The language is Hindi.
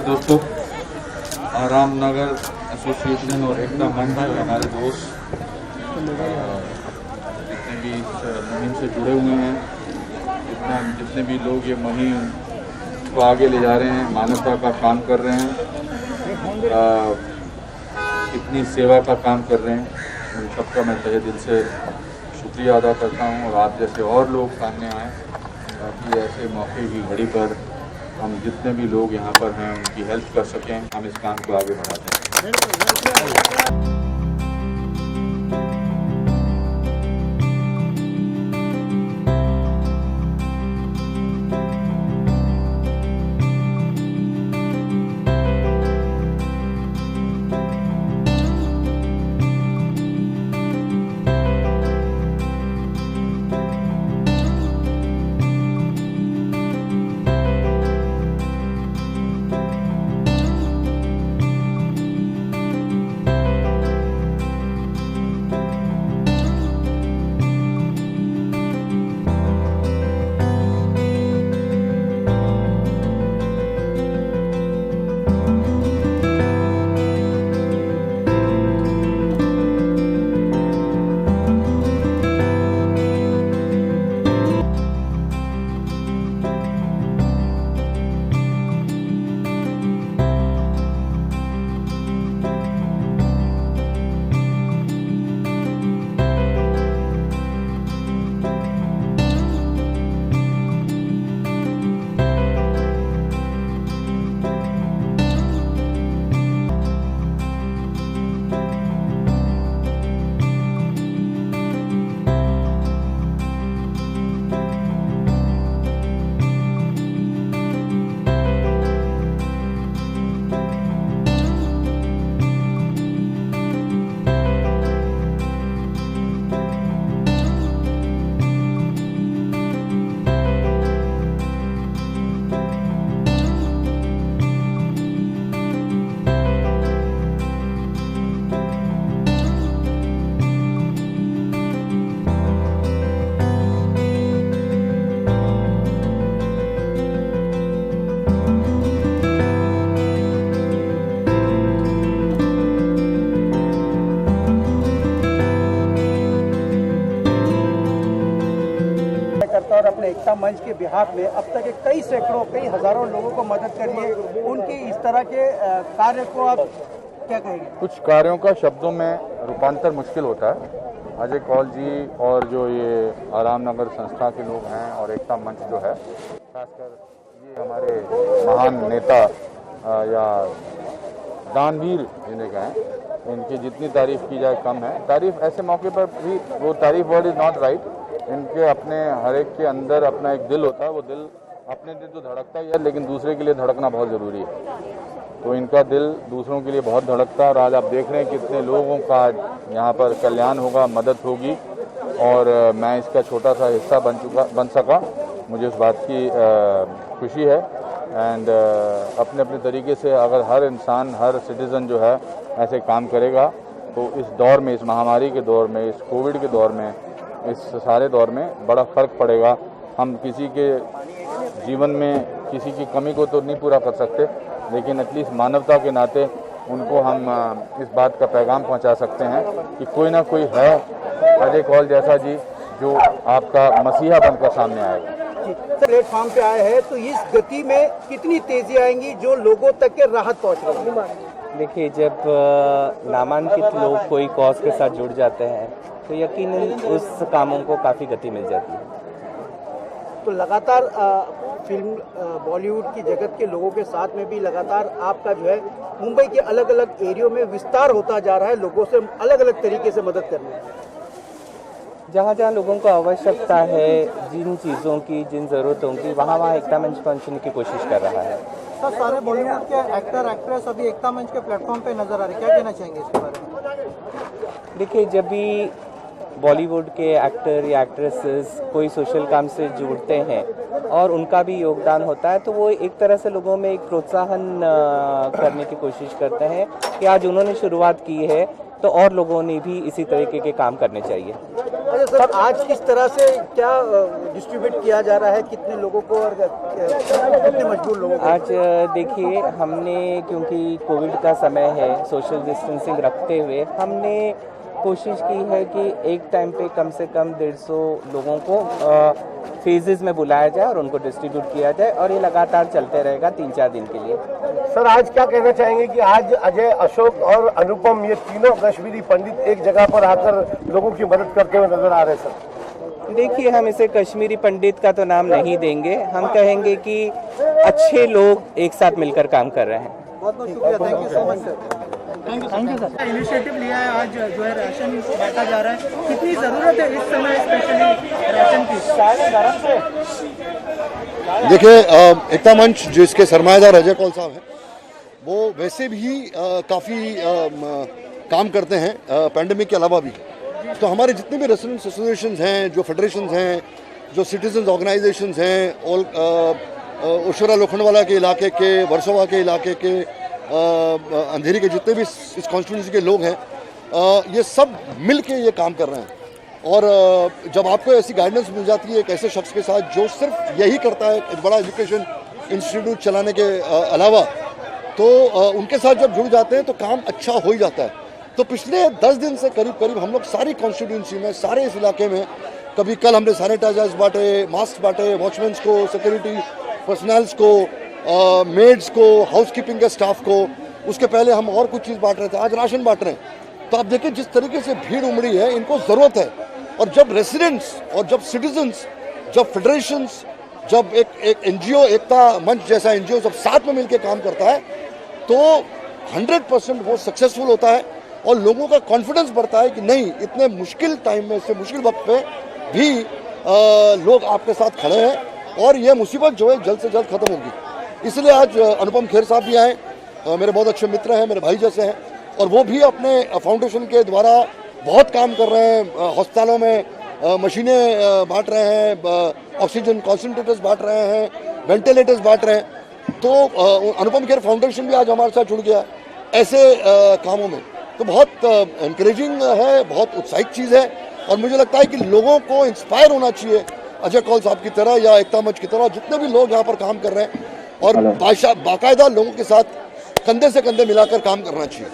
दोस्तों, आराम नगर एसोसिएशन और एकता मंच हमारे दोस्त जितने भी इस मुहिम से जुड़े हुए हैं, जितने भी लोग ये मुहिम को आगे ले जा रहे हैं, मानवता का काम कर रहे हैं, इतनी सेवा का काम कर रहे हैं, उन सबका मैं तहे दिल से शुक्रिया अदा करता हूँ। और आप जैसे और लोग सामने आएँ ताकि ऐसे मौके की घड़ी पर हम जितने भी लोग यहाँ पर हैं उनकी हेल्प कर सकें, हम इस काम को आगे बढ़ाते हैं। और अपने एकता मंच के बिहाफ में अब तक कई सैकड़ों कई हजारों लोगों को मदद करी है। उनकी इस तरह के कार्य को आप क्या कहेंगे? कुछ कार्यों का शब्दों में रूपांतर मुश्किल होता है। अजय कौल जी और जो ये आराम नगर संस्था के लोग हैं और एकता मंच जो है, खासकर ये हमारे महान नेता या दानवीर जिन्हें कहें, इनकी जितनी तारीफ की जाए कम है। तारीफ ऐसे मौके पर भी, वो तारीफ वर्ड इज़ नॉट राइट। इनके अपने हर एक के अंदर अपना एक दिल होता है, वो दिल अपने दिल तो धड़कता ही है, लेकिन दूसरे के लिए धड़कना बहुत ज़रूरी है। तो इनका दिल दूसरों के लिए बहुत धड़कता है और आज आप देख रहे हैं कितने लोगों का यहाँ पर कल्याण होगा, मदद होगी और मैं इसका छोटा सा हिस्सा बन सका। मुझे उस बात की खुशी है। एंड अपने अपने तरीके से अगर हर इंसान, हर सिटीज़न जो है ऐसे काम करेगा तो इस दौर में, इस महामारी के दौर में, इस कोविड के दौर में, इस सारे दौर में बड़ा फ़र्क पड़ेगा। हम किसी के जीवन में किसी की कमी को तो नहीं पूरा कर सकते, लेकिन एटलीस्ट मानवता के नाते उनको हम इस बात का पैगाम पहुंचा सकते हैं कि कोई ना कोई है अजय कौल जैसा जी जो आपका मसीहा बनकर सामने आएगा। प्लेटफॉर्म पे आए हैं तो इस गति में कितनी तेजी आएंगी जो लोगों तक के राहत पहुँच रही है? देखिए, जब नामांकित लोग कोई कॉज के साथ जुड़ जाते हैं तो यकीनन उस कामों को काफ़ी गति मिल जाती है। तो लगातार फिल्म बॉलीवुड की जगत के लोगों के साथ में भी लगातार आपका जो है मुंबई के अलग अलग एरियो में विस्तार होता जा रहा है, लोगों से अलग अलग तरीके से मदद करने में। जहाँ जहाँ लोगों को आवश्यकता है, जिन चीज़ों की, जिन ज़रूरतों की, वहाँ वहाँ एकता मंच पहुँचने की कोशिश कर रहा है। सर, सारे बॉलीवुड के एक्टर एक्ट्रेस अभी एकता मंच के प्लेटफॉर्म पे नजर आ रहे, क्या कहना चाहेंगे इसके बारे में? देखिए, जब भी बॉलीवुड के एक्टर या एक्ट्रेसेस कोई सोशल काम से जुड़ते हैं और उनका भी योगदान होता है तो वो एक तरह से लोगों में एक प्रोत्साहन करने की कोशिश करते हैं कि आज उन्होंने शुरुआत की है तो और लोगों ने भी इसी तरीके के काम करने चाहिए। अच्छा सर, आज किस तरह से क्या डिस्ट्रीब्यूट किया जा रहा है, कितने लोगों को और कितने मजबूर लोगों को? आज देखिए, हमने क्योंकि कोविड का समय है, सोशल डिस्टेंसिंग रखते हुए हमने कोशिश की है कि एक टाइम पे कम से कम 150 लोगों को फेजेस में बुलाया जाए और उनको डिस्ट्रीब्यूट किया जाए, और ये लगातार चलते रहेगा 3-4 दिन के लिए। सर, आज क्या कहना चाहेंगे कि आज अजय, अशोक और अनुपम, ये तीनों कश्मीरी पंडित एक जगह पर आकर लोगों की मदद करते हुए नजर आ रहे हैं सर? देखिए, हम इसे कश्मीरी पंडित का तो नाम नहीं देंगे, हम कहेंगे कि अच्छे लोग एक साथ मिलकर काम कर रहे हैं। बहुत बहुत शुक्रिया, thank you so much sir. Thank you sir. Initiative लिया है, आज जो है राशन बांटा जा रहा है, कितनी ज़रूरत है इस समय स्पेशली राशन की? देखिए, एकता मंच जिसके सरमाएदार अजय कौल साहब हैं, वो वैसे भी काफ़ी काम करते हैं पैंडेमिक के अलावा भी। तो हमारे जितने भी रेसिडेंट्स एसोसिएशंस हैं, जो फेडरेशंस हैं, जो सिटीजन्स ऑर्गेनाइजेशंस हैं, और ओशरा लोखंडवाला के इलाके के, वर्सोवा के इलाके के, अंधेरी के जितने भी इस कॉन्स्टिट्यूंसी के लोग हैं, ये सब मिल के ये काम कर रहे हैं। और जब आपको ऐसी गाइडेंस मिल जाती है एक ऐसे शख्स के साथ जो सिर्फ यही करता है एक बड़ा एजुकेशन इंस्टीट्यूट चलाने के अलावा, तो उनके साथ जब जुड़ जाते हैं तो काम अच्छा हो ही जाता है। तो पिछले 10 दिन से करीब हम लोग सारी कॉन्स्टिट्यूंसी में, सारे इस इलाके में, कभी कल हमने सैनिटाइजर्स बांटे, मास्क बांटे, वॉचमैन्स को, सिक्योरिटी पर्सनल्स को, मेड्स को, हाउसकीपिंग के स्टाफ को। उसके पहले हम और कुछ चीज़ बांट रहे थे, आज राशन बांट रहे हैं। तो आप देखिए जिस तरीके से भीड़ उमड़ी है, इनको ज़रूरत है। और जब रेसिडेंट्स और जब सिटीजन्स, जब फेडरेशंस, जब एक एनजीओ, एकता मंच जैसा एनजीओ सब साथ में मिलकर काम करता है, तो 100% वो सक्सेसफुल होता है और लोगों का कॉन्फिडेंस बढ़ता है कि नहीं, इतने मुश्किल टाइम में, इससे मुश्किल वक्त पे भी लोग आपके साथ खड़े हैं और ये मुसीबत जो है जल्द से जल्द खत्म होगी। इसलिए आज अनुपम खेर साहब भी आए, मेरे बहुत अच्छे मित्र हैं, मेरे भाई जैसे हैं, और वो भी अपने फाउंडेशन के द्वारा बहुत काम कर रहे हैं। अस्पतालों में मशीनें बांट रहे हैं, ऑक्सीजन कॉन्सेंट्रेटर्स बांट रहे हैं, वेंटिलेटर्स बांट रहे हैं। तो अनुपम खेर फाउंडेशन भी आज हमारे साथ जुड़ गया ऐसे कामों में। तो बहुत एनकरेजिंग है, बहुत उत्साहित चीज़ है, और मुझे लगता है कि लोगों को इंस्पायर होना चाहिए अजय कौल साहब की तरह या एकता मंच की तरह, जितने भी लोग यहाँ पर काम कर रहे हैं, और बाकायदा लोगों के साथ कंधे से कंधे मिलाकर काम करना चाहिए।